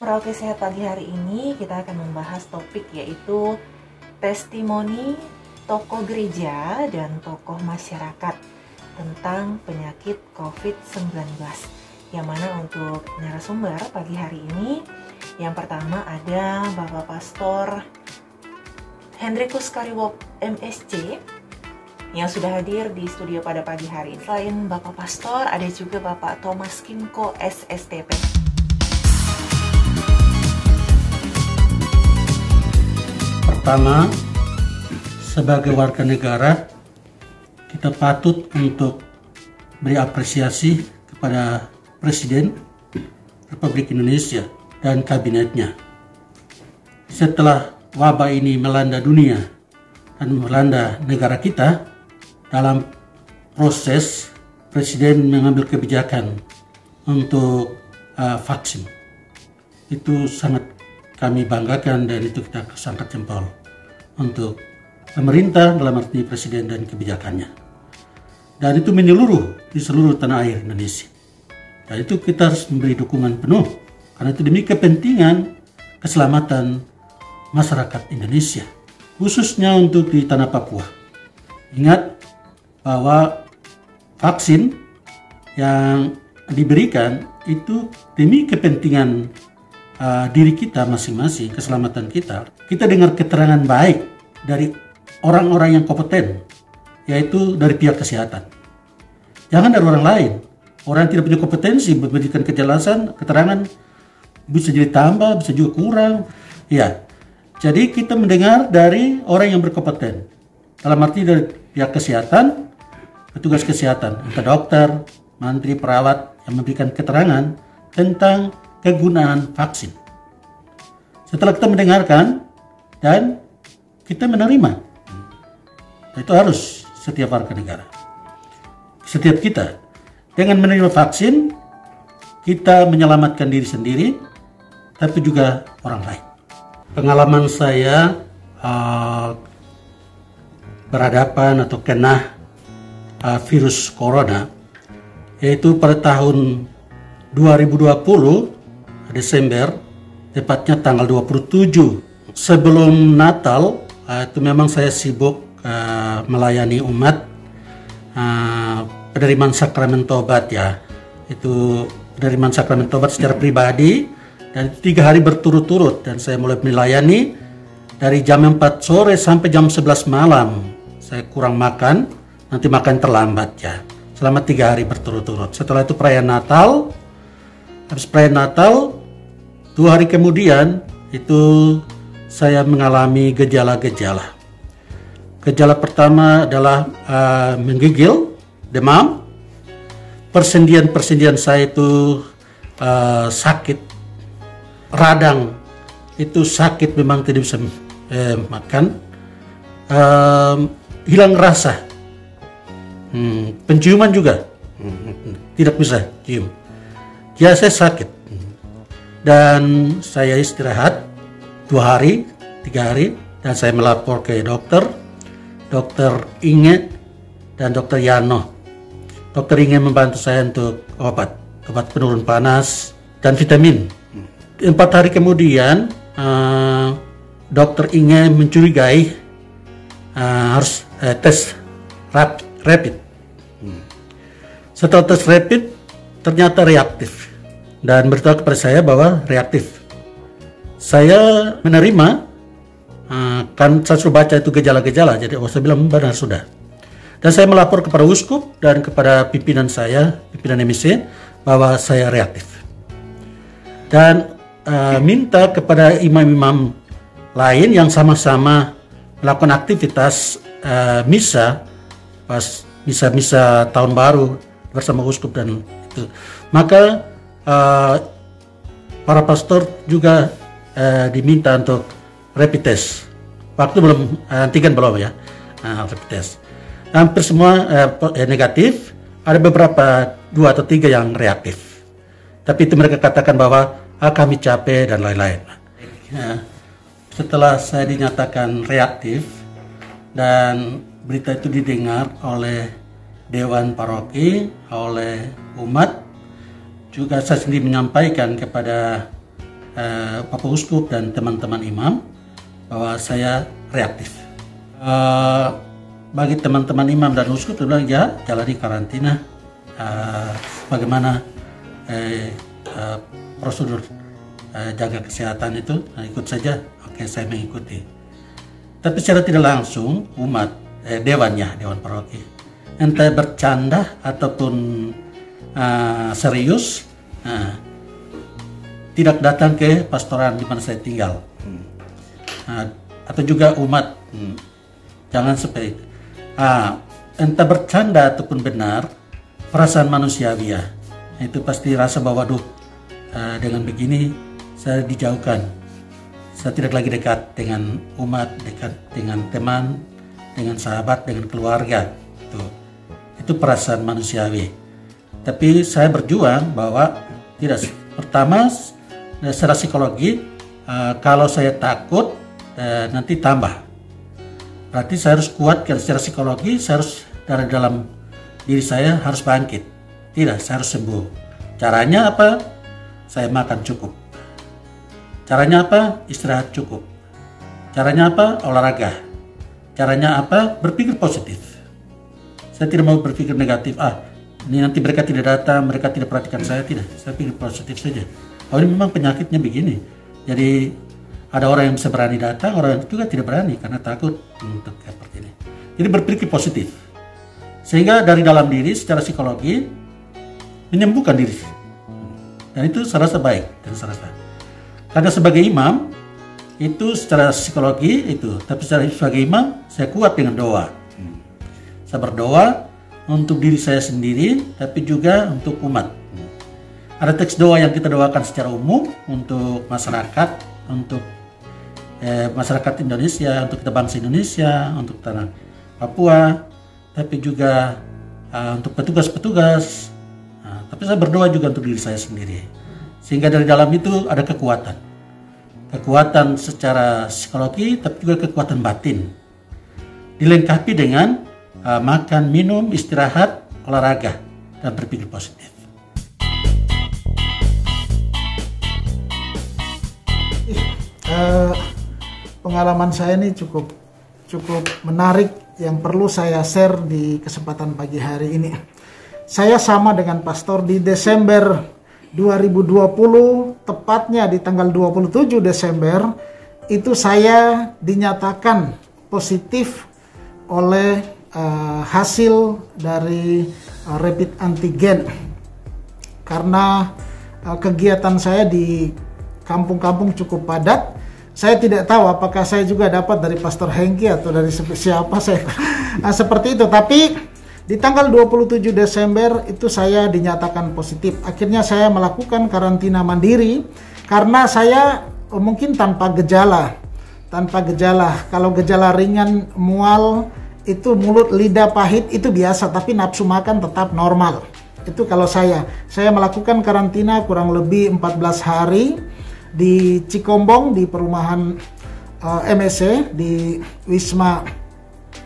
Merauke Sehat pagi hari ini kita akan membahas topik yaitu testimoni tokoh gereja dan tokoh masyarakat tentang penyakit COVID-19. Yang mana untuk narasumber pagi hari ini, yang pertama ada Bapak Pastor Hendrikus Kariwop MSc yang sudah hadir di studio pada pagi hari. Selain Bapak Pastor, ada juga Bapak Thomas Kimko SSTP. Pertama, sebagai warga negara, kita patut untuk beri apresiasi kepada Presiden Republik Indonesia dan kabinetnya. Setelah wabah ini melanda dunia dan melanda negara kita, dalam proses Presiden mengambil kebijakan untuk vaksin. Itu sangat kami banggakan dan itu kita angkat jempol untuk pemerintah dalam arti Presiden dan kebijakannya. Dan itu menyeluruh di seluruh tanah air Indonesia. Dan itu kita harus memberi dukungan penuh karena itu demi kepentingan keselamatan masyarakat Indonesia, khususnya untuk di tanah Papua. Ingat bahwa vaksin yang diberikan itu demi kepentingan diri kita masing-masing, keselamatan kita. Kita dengar keterangan baik dari orang-orang yang kompeten, yaitu dari pihak kesehatan. Jangan dari orang lain. Orang yang tidak punya kompetensi memberikan kejelasan, keterangan bisa jadi tambah, bisa juga kurang. Ya, jadi kita mendengar dari orang yang berkompeten. Dalam arti dari pihak kesehatan, petugas kesehatan, entah dokter, mantri, perawat yang memberikan keterangan tentang kegunaan vaksin. Setelah kita mendengarkan dan kita menerima, itu harus setiap warga negara. Setiap kita dengan menerima vaksin, kita menyelamatkan diri sendiri, tapi juga orang lain. Pengalaman saya berhadapan atau kena virus corona, yaitu pada tahun 2020 Desember, tepatnya tanggal 27 sebelum Natal. Itu memang saya sibuk melayani umat penerimaan sakramen tobat ya. Itu penerimaan sakramen tobat secara pribadi dan 3 hari berturut-turut, dan saya mulai melayani dari jam 4 sore sampai jam 11 malam. Saya kurang makan, nanti makan terlambat ya. Selama 3 hari berturut-turut. Setelah itu perayaan Natal. Habis perayaan Natal, 2 hari kemudian itu saya mengalami gejala-gejala. Gejala pertama adalah menggigil, demam. Persendian-persendian saya itu sakit, radang itu sakit, memang tidak bisa makan, hilang rasa, penciuman juga tidak bisa cium. Ya, saya sakit dan saya istirahat 2 hari, 3 hari, dan saya melapor ke dokter Inge dan dokter Yano. Dokter Inge membantu saya untuk obat penurun panas dan vitamin. 4 hari kemudian dokter Inge mencurigai harus tes rapid. Setelah tes rapid ternyata reaktif dan beritahu kepada saya bahwa reaktif. Saya menerima, kan saya sudah baca itu gejala-gejala, jadi saya bilang benar sudah. Dan saya melapor kepada uskup dan kepada pimpinan saya, pimpinan MSc, bahwa saya reaktif. Dan minta kepada imam-imam lain yang sama-sama melakukan aktivitas misa, pas misa tahun baru bersama uskup dan itu. Maka para pastor juga diminta untuk rapid test. Waktu belum, antigen belum ya, rapid test. Hampir semua negatif, ada beberapa 2 atau 3 yang reaktif. Tapi itu mereka katakan bahwa kami capek dan lain-lain. Setelah saya dinyatakan reaktif dan berita itu didengar oleh Dewan Paroki, oleh umat, juga saya sendiri menyampaikan kepada Bapak Uskup dan teman-teman imam bahwa saya reaktif. Bagi teman-teman imam dan uskup dia bilang ya jalani karantina bagaimana prosedur jaga kesehatan itu, ikut saja. Oke, saya mengikuti. Tapi secara tidak langsung umat dewan paroki entah bercanda ataupun serius tidak datang ke pastoran di mana saya tinggal, atau juga umat jangan seperti itu. Entah bercanda ataupun benar, perasaan manusiawi ya itu pasti rasa bahwa dengan begini saya dijauhkan, saya tidak lagi dekat dengan umat, dekat dengan teman, dengan sahabat, dengan keluarga. Itu perasaan manusiawi. Tapi saya berjuang bahwa tidak. Pertama, secara psikologi, kalau saya takut nanti tambah. Berarti saya harus kuatkan secara psikologi, saya harus dari dalam diri saya harus bangkit. Tidak, saya harus sembuh. Caranya apa? Saya makan cukup. Caranya apa? Istirahat cukup. Caranya apa? Olahraga. Caranya apa? Berpikir positif. Saya tidak mau berpikir negatif. Ini nanti mereka tidak datang, mereka tidak perhatikan saya. Tidak, saya pikir positif saja. Oh, ini memang penyakitnya begini. Jadi ada orang yang bisa berani datang, orang juga tidak berani karena takut untuk seperti ini. Jadi berpikir positif. Sehingga dari dalam diri secara psikologi menyembuhkan diri. Dan itu saya rasa baik dan saya rasa. Karena sebagai imam itu secara psikologi itu, tapi sebagai imam saya kuat dengan doa. Saya berdoa untuk diri saya sendiri, tapi juga untuk umat. Ada teks doa yang kita doakan secara umum untuk masyarakat, untuk masyarakat Indonesia, untuk kita bangsa Indonesia, untuk tanah Papua, tapi juga untuk petugas-petugas. Tapi saya berdoa juga untuk diri saya sendiri. Sehingga dari dalam itu ada kekuatan. Kekuatan secara psikologi, tapi juga kekuatan batin. Dilengkapi dengan makan, minum, istirahat, olahraga, dan berpikir positif. Pengalaman saya ini cukup menarik yang perlu saya share di kesempatan pagi hari ini. Saya sama dengan pastor di Desember 2020, tepatnya di tanggal 27 Desember, itu saya dinyatakan positif oleh hasil dari rapid antigen. Karena kegiatan saya di kampung-kampung cukup padat, saya tidak tahu apakah saya juga dapat dari Pastor Hengki atau dari siapa saya seperti itu. Tapi di tanggal 27 Desember itu saya dinyatakan positif. Akhirnya saya melakukan karantina mandiri karena saya mungkin tanpa gejala. Kalau gejala ringan, mual, itu mulut, lidah pahit itu biasa, tapi nafsu makan tetap normal. Itu kalau saya melakukan karantina kurang lebih 14 hari di Cikombong, di perumahan MSC di Wisma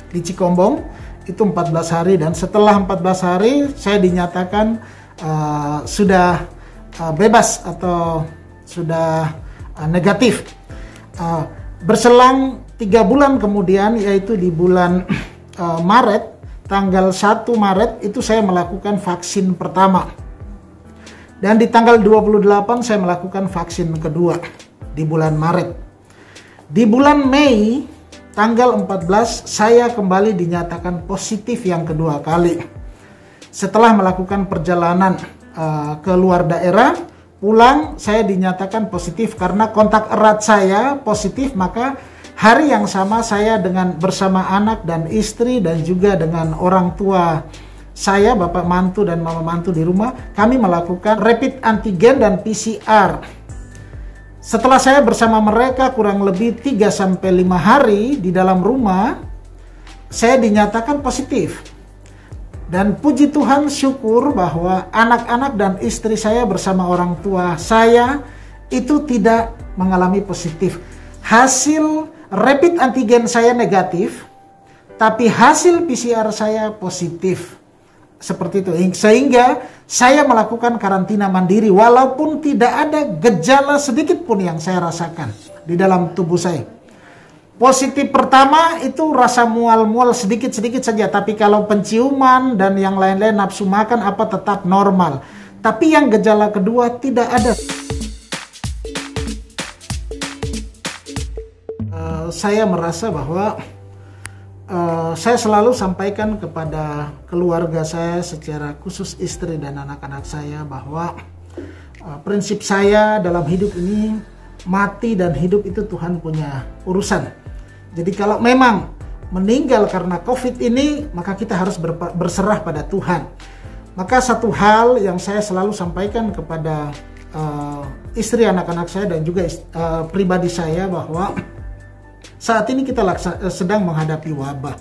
di Cikombong, itu 14 hari. Dan setelah 14 hari saya dinyatakan sudah bebas atau sudah negatif. Berselang 3 bulan kemudian, yaitu di bulan Maret, tanggal 1 Maret itu saya melakukan vaksin pertama. Dan di tanggal 28 saya melakukan vaksin kedua di bulan Maret. Di bulan Mei tanggal 14 saya kembali dinyatakan positif yang kedua kali. Setelah melakukan perjalanan ke luar daerah, pulang saya dinyatakan positif karena kontak erat saya positif, maka hari yang sama saya bersama anak dan istri dan juga dengan orang tua saya, bapak mantu dan mama mantu di rumah, kami melakukan rapid antigen dan PCR. Setelah saya bersama mereka kurang lebih 3-5 hari di dalam rumah, saya dinyatakan positif. Dan puji Tuhan, syukur bahwa anak-anak dan istri saya bersama orang tua saya itu tidak mengalami positif. Hasil rapid antigen saya negatif, tapi hasil PCR saya positif. seperti itu. Sehingga saya melakukan karantina mandiri walaupun tidak ada gejala sedikit pun yang saya rasakan di dalam tubuh saya. Positif pertama itu rasa mual-mual sedikit-sedikit saja, tapi kalau penciuman dan yang lain-lain, nafsu makan apa tetap normal. Tapi yang gejala kedua tidak ada. Saya merasa bahwa saya selalu sampaikan kepada keluarga saya, secara khusus istri dan anak-anak saya, bahwa prinsip saya dalam hidup ini, mati dan hidup itu Tuhan punya urusan. Jadi kalau memang meninggal karena COVID ini, maka kita harus berserah pada Tuhan. Maka satu hal yang saya selalu sampaikan kepada istri, anak-anak saya, dan juga pribadi saya, bahwa saat ini kita sedang menghadapi wabah.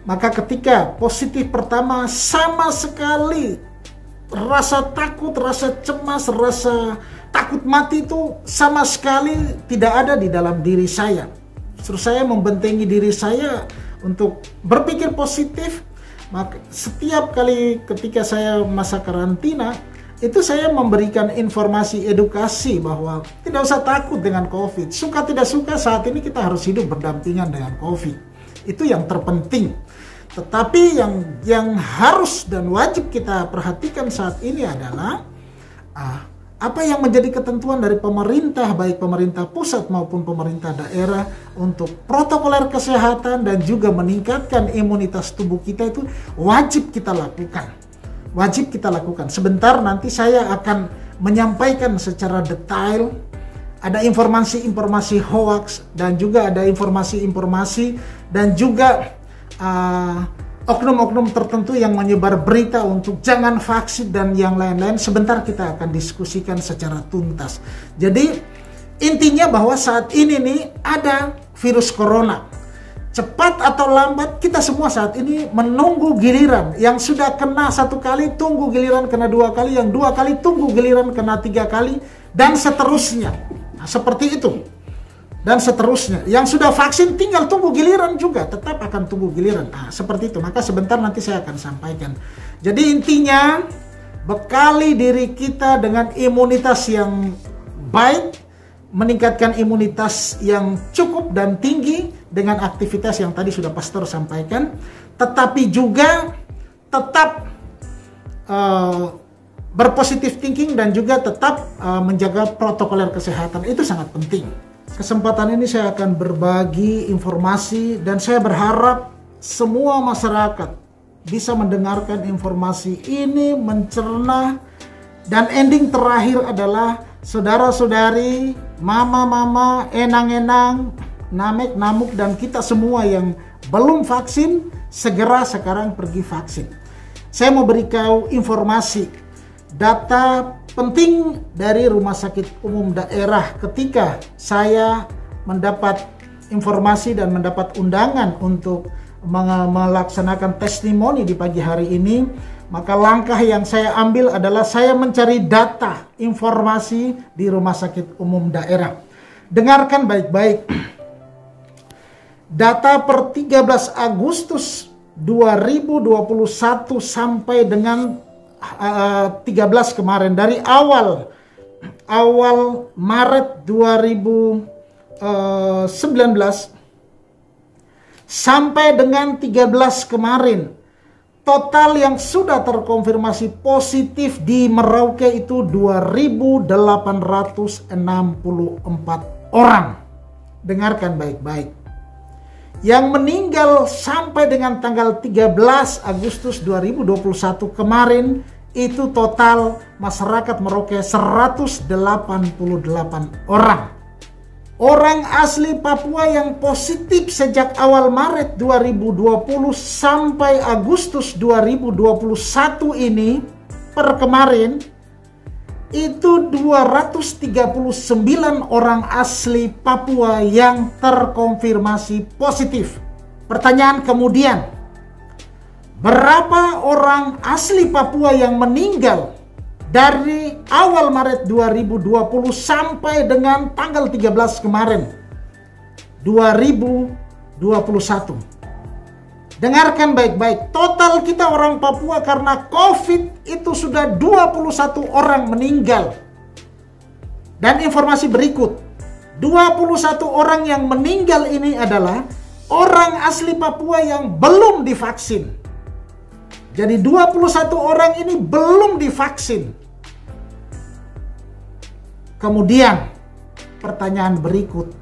Maka ketika positif pertama, sama sekali rasa takut, rasa cemas, rasa takut mati itu sama sekali tidak ada di dalam diri saya. Justru saya membentengi diri saya untuk berpikir positif. Maka setiap kali ketika saya masa karantina, itu saya memberikan informasi edukasi bahwa tidak usah takut dengan COVID. Suka tidak suka, saat ini kita harus hidup berdampingan dengan COVID. Itu yang terpenting. Tetapi yang harus dan wajib kita perhatikan saat ini adalah apa yang menjadi ketentuan dari pemerintah, baik pemerintah pusat maupun pemerintah daerah, untuk protokoler kesehatan dan juga meningkatkan imunitas tubuh kita, itu wajib kita lakukan. Wajib kita lakukan. Sebentar nanti saya akan menyampaikan secara detail. Ada informasi-informasi hoax dan juga ada informasi-informasi dan juga oknum-oknum tertentu yang menyebar berita untuk jangan vaksin dan yang lain-lain. Sebentar kita akan diskusikan secara tuntas. Jadi intinya bahwa saat ini nih ada virus corona. Cepat atau lambat, kita semua saat ini menunggu giliran. Yang sudah kena 1 kali, tunggu giliran kena 2 kali. Yang 2 kali, tunggu giliran kena 3 kali. Dan seterusnya. Nah, seperti itu. Dan seterusnya. Yang sudah vaksin tinggal tunggu giliran juga. Tetap akan tunggu giliran. Nah, seperti itu. Maka sebentar nanti saya akan sampaikan. Jadi intinya, bekali diri kita dengan imunitas yang baik. Meningkatkan imunitas yang cukup dan tinggi dengan aktivitas yang tadi sudah Pastor sampaikan, tetapi juga tetap berpositif thinking dan juga tetap menjaga protokoler kesehatan. Itu sangat penting. Kesempatan ini saya akan berbagi informasi dan saya berharap semua masyarakat bisa mendengarkan informasi ini, mencerna, dan ending terakhir adalah saudara-saudari, mama-mama, enang-enang, namek-namuk, dan kita semua yang belum vaksin, segera sekarang pergi vaksin. Saya mau beritahu informasi, data penting dari Rumah Sakit Umum Daerah ketika saya mendapat informasi dan mendapat undangan untuk melaksanakan testimoni di pagi hari ini. Maka langkah yang saya ambil adalah saya mencari data, informasi di Rumah Sakit Umum Daerah. Dengarkan baik-baik. Data per 13 Agustus 2021 sampai dengan 13 kemarin. Dari awal Maret 2019 sampai dengan 13 kemarin. Total yang sudah terkonfirmasi positif di Merauke itu 2.864 orang. Dengarkan baik-baik. Yang meninggal sampai dengan tanggal 13 Agustus 2021 kemarin itu total masyarakat Merauke 188 orang. Orang asli Papua yang positif sejak awal Maret 2020 sampai Agustus 2021 ini per kemarin itu 239 orang asli Papua yang terkonfirmasi positif. Pertanyaan kemudian, berapa orang asli Papua yang meninggal dari awal Maret 2020 sampai dengan tanggal 13 kemarin 2021? Dengarkan baik-baik, total kita orang Papua karena COVID itu sudah 21 orang meninggal. Dan informasi berikut, 21 orang yang meninggal ini adalah orang asli Papua yang belum divaksin. Jadi 21 orang ini belum divaksin. Kemudian pertanyaan berikut,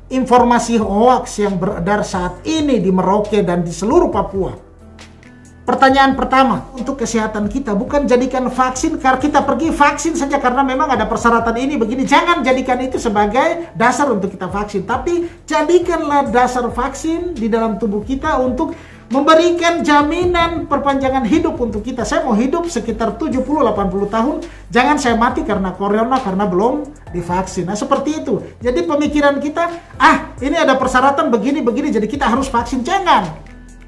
informasi hoaks yang beredar saat ini di Merauke dan di seluruh Papua. Pertanyaan pertama, untuk kesehatan kita, bukan jadikan vaksin karena kita pergi vaksin saja karena memang ada persyaratan ini begini. Jangan jadikan itu sebagai dasar untuk kita vaksin, tapi jadikanlah dasar vaksin di dalam tubuh kita untuk memberikan jaminan perpanjangan hidup untuk kita. Saya mau hidup sekitar 70-80 tahun, jangan saya mati karena corona karena belum divaksin. Nah seperti itu. Jadi pemikiran kita, ini ada persyaratan begini-begini jadi kita harus vaksin. Jangan.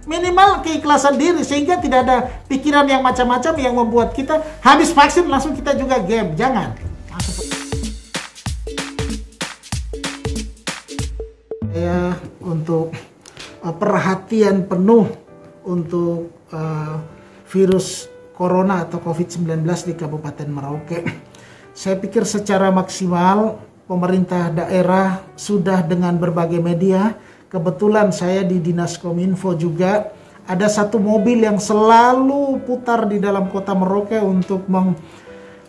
Minimal keikhlasan diri sehingga tidak ada pikiran yang macam-macam yang membuat kita habis vaksin langsung kita juga game. Jangan. Saya untuk perhatian penuh untuk virus corona atau COVID-19 di Kabupaten Merauke. Saya pikir secara maksimal pemerintah daerah sudah dengan berbagai media. Kebetulan saya di Dinas Kominfo juga ada satu mobil yang selalu putar di dalam kota Merauke untuk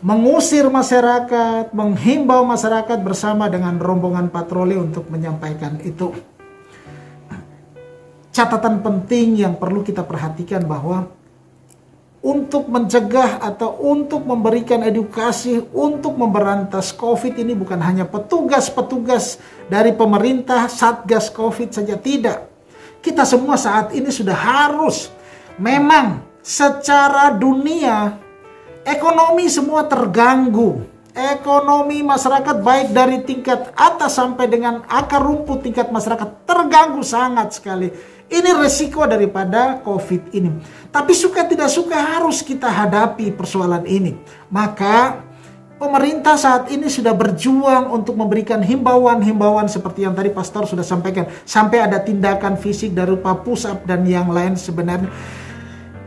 mengusir masyarakat, menghimbau masyarakat bersama dengan rombongan patroli untuk menyampaikan itu. Catatan penting yang perlu kita perhatikan bahwa untuk mencegah atau untuk memberikan edukasi untuk memberantas COVID ini bukan hanya petugas-petugas dari pemerintah Satgas COVID saja, tidak. Kita semua saat ini sudah harus, memang secara dunia ekonomi semua terganggu. Ekonomi masyarakat baik dari tingkat atas sampai dengan akar rumput tingkat masyarakat terganggu sangat sekali. Ini resiko daripada COVID ini. Tapi suka tidak suka harus kita hadapi persoalan ini. Maka pemerintah saat ini sudah berjuang untuk memberikan himbauan-himbauan seperti yang tadi Pastor sudah sampaikan. Sampai ada tindakan fisik dari rupa push up dan yang lain sebenarnya.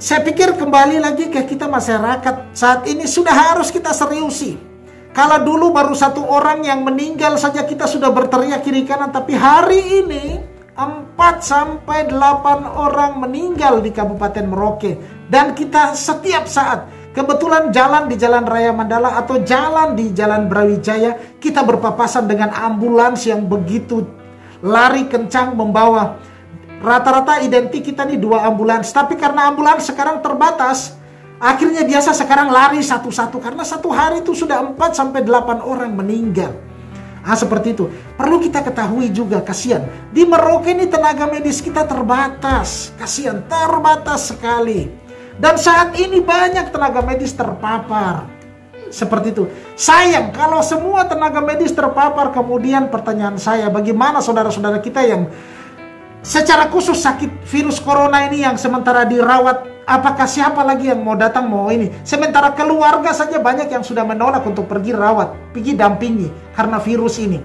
Saya pikir kembali lagi ke kita masyarakat saat ini sudah harus kita seriusi. Kalau dulu baru satu orang yang meninggal saja kita sudah berteriak kiri kanan. Tapi hari ini 4-8 orang meninggal di Kabupaten Merauke. Dan kita setiap saat, kebetulan jalan di Jalan Raya Mandala atau jalan di Jalan Brawijaya, kita berpapasan dengan ambulans yang begitu lari kencang membawa. Rata-rata identik kita nih 2 ambulans. Tapi karena ambulans sekarang terbatas, akhirnya biasa sekarang lari satu-satu. Karena satu hari itu sudah 4-8 orang meninggal. Seperti itu. Perlu kita ketahui juga, kasihan. Di Merauke ini tenaga medis kita terbatas. Kasihan, terbatas sekali. Dan saat ini banyak tenaga medis terpapar. Seperti itu. Sayang, kalau semua tenaga medis terpapar, kemudian pertanyaan saya, bagaimana saudara-saudara kita yang secara khusus sakit virus corona ini yang sementara dirawat, apakah siapa lagi yang mau datang mau ini? Sementara keluarga saja banyak yang sudah menolak untuk pergi rawat, pergi dampingi karena virus ini.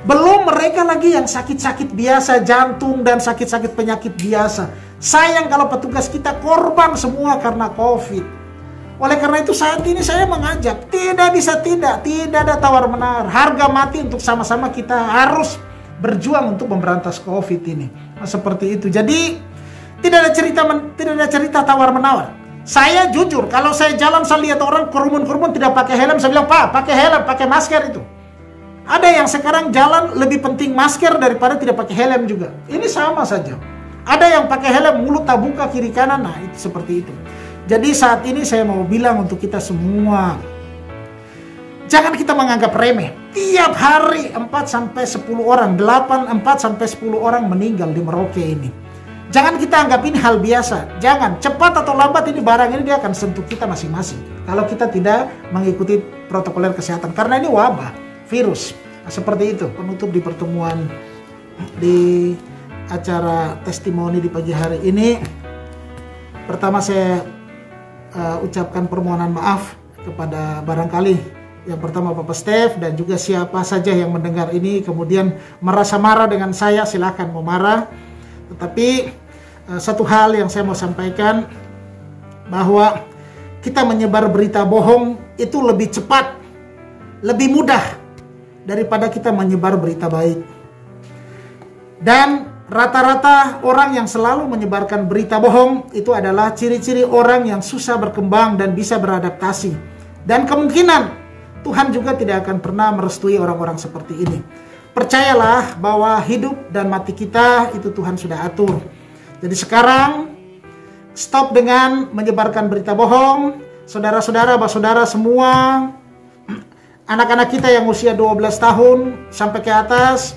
Belum mereka lagi yang sakit-sakit biasa, jantung dan sakit-sakit penyakit biasa. Sayang kalau petugas kita korban semua karena COVID. Oleh karena itu saat ini saya mengajak, tidak bisa tidak ada tawar-menawar. Harga mati untuk sama-sama kita harus berjuang untuk memberantas COVID ini. Seperti itu. Jadi tidak ada cerita tawar-menawar. Saya jujur, kalau saya jalan saya lihat orang kerumun-kerumun tidak pakai helm, saya bilang, "Pak, pakai helm, pakai masker itu." Ada yang sekarang jalan lebih penting masker daripada tidak pakai helm juga. Ini sama saja. Ada yang pakai helm mulut tak buka kiri kanan, nah itu seperti itu. Jadi saat ini saya mau bilang untuk kita semua, jangan kita menganggap remeh. Tiap hari 4-10 orang, 4-10 orang meninggal di Merauke ini. Jangan kita anggap ini hal biasa. Jangan, cepat atau lambat ini barang ini dia akan sentuh kita masing-masing. Kalau kita tidak mengikuti protokoler kesehatan. Karena ini wabah, virus. Nah, seperti itu. Penutup di pertemuan di acara testimoni di pagi hari ini. Pertama saya ucapkan permohonan maaf kepada barangkali yang pertama Bapak Stef dan juga siapa saja yang mendengar ini kemudian merasa marah dengan saya, silakan mau marah. Tetapi satu hal yang saya mau sampaikan, bahwa kita menyebar berita bohong itu lebih cepat, lebih mudah daripada kita menyebar berita baik. Dan rata-rata orang yang selalu menyebarkan berita bohong itu adalah ciri-ciri orang yang susah berkembang dan bisa beradaptasi. Dan kemungkinan Tuhan juga tidak akan pernah merestui orang-orang seperti ini. Percayalah bahwa hidup dan mati kita itu Tuhan sudah atur. Jadi sekarang stop dengan menyebarkan berita bohong. Saudara-saudara, saudara semua, anak-anak kita yang usia 12 tahun sampai ke atas,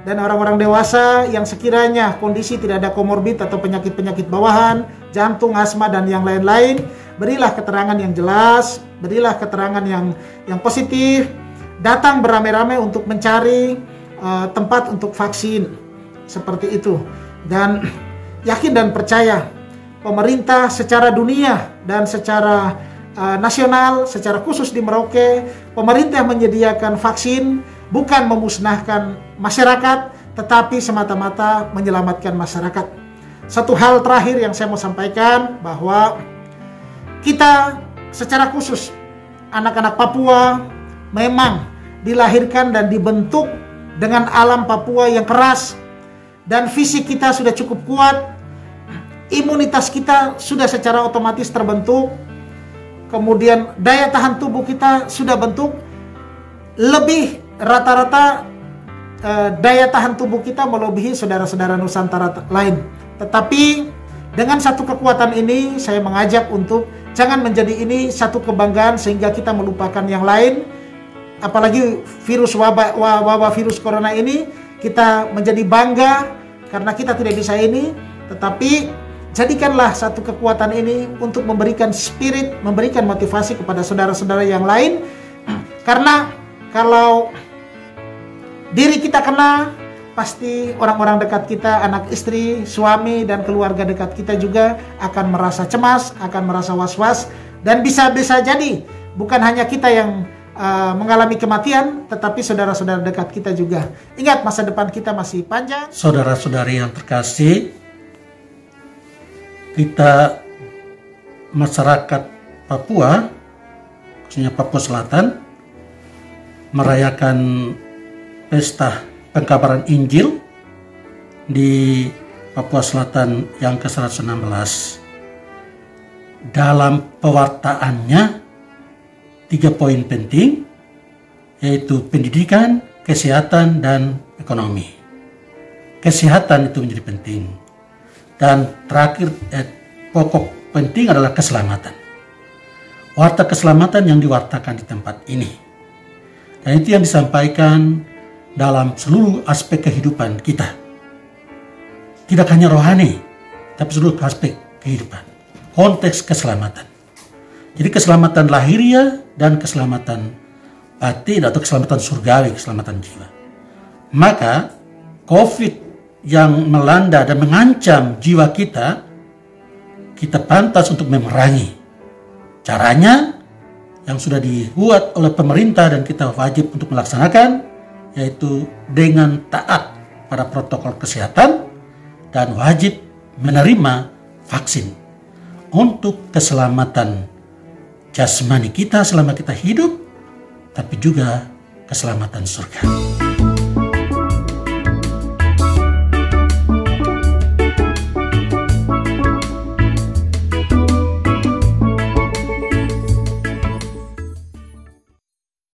dan orang-orang dewasa yang sekiranya kondisi tidak ada komorbid atau penyakit-penyakit bawahan, jantung, asma, dan yang lain-lain, berilah keterangan yang jelas, berilah keterangan yang positif, datang beramai-ramai untuk mencari tempat untuk vaksin, seperti itu. Dan yakin dan percaya, pemerintah secara dunia dan secara nasional, secara khusus di Merauke, pemerintah menyediakan vaksin bukan memusnahkan masyarakat, tetapi semata-mata menyelamatkan masyarakat. Satu hal terakhir yang saya mau sampaikan, bahwa kita secara khusus anak-anak Papua memang dilahirkan dan dibentuk dengan alam Papua yang keras, dan fisik kita sudah cukup kuat, imunitas kita sudah secara otomatis terbentuk, kemudian daya tahan tubuh kita sudah bentuk, lebih rata-rata daya tahan tubuh kita melebihi saudara-saudara Nusantara lain. Tetapi dengan satu kekuatan ini, saya mengajak untuk jangan menjadi ini satu kebanggaan sehingga kita melupakan yang lain. Apalagi virus wabah virus corona ini, kita menjadi bangga karena kita tidak bisa ini, tetapi jadikanlah satu kekuatan ini untuk memberikan spirit, memberikan motivasi kepada saudara-saudara yang lain. Karena kalau diri kita kena, pasti orang-orang dekat kita, anak istri, suami, dan keluarga dekat kita juga akan merasa cemas, akan merasa was-was, dan bisa-bisa jadi bukan hanya kita yang mengalami kematian, tetapi saudara-saudara dekat kita juga. Ingat, masa depan kita masih panjang. Saudara-saudari yang terkasih, kita masyarakat Papua, khususnya Papua Selatan, merayakan pesta pengkabaran Injil di Papua Selatan yang ke-116. Dalam pewartaannya 3 poin penting, yaitu pendidikan, kesehatan, dan ekonomi. Kesehatan itu menjadi penting. Dan terakhir, pokok penting adalah keselamatan. Warta keselamatan yang diwartakan di tempat ini. Dan itu yang disampaikan dalam seluruh aspek kehidupan kita. Tidak hanya rohani, tapi seluruh aspek kehidupan. Konteks keselamatan. Jadi keselamatan lahiriah dan keselamatan batin atau keselamatan surgawi, keselamatan jiwa. Maka COVID yang melanda dan mengancam jiwa kita, kita pantas untuk memerangi. Caranya yang sudah dibuat oleh pemerintah dan kita wajib untuk melaksanakan, yaitu dengan taat pada protokol kesehatan dan wajib menerima vaksin untuk keselamatan jasmani kita selama kita hidup, tapi juga keselamatan surga.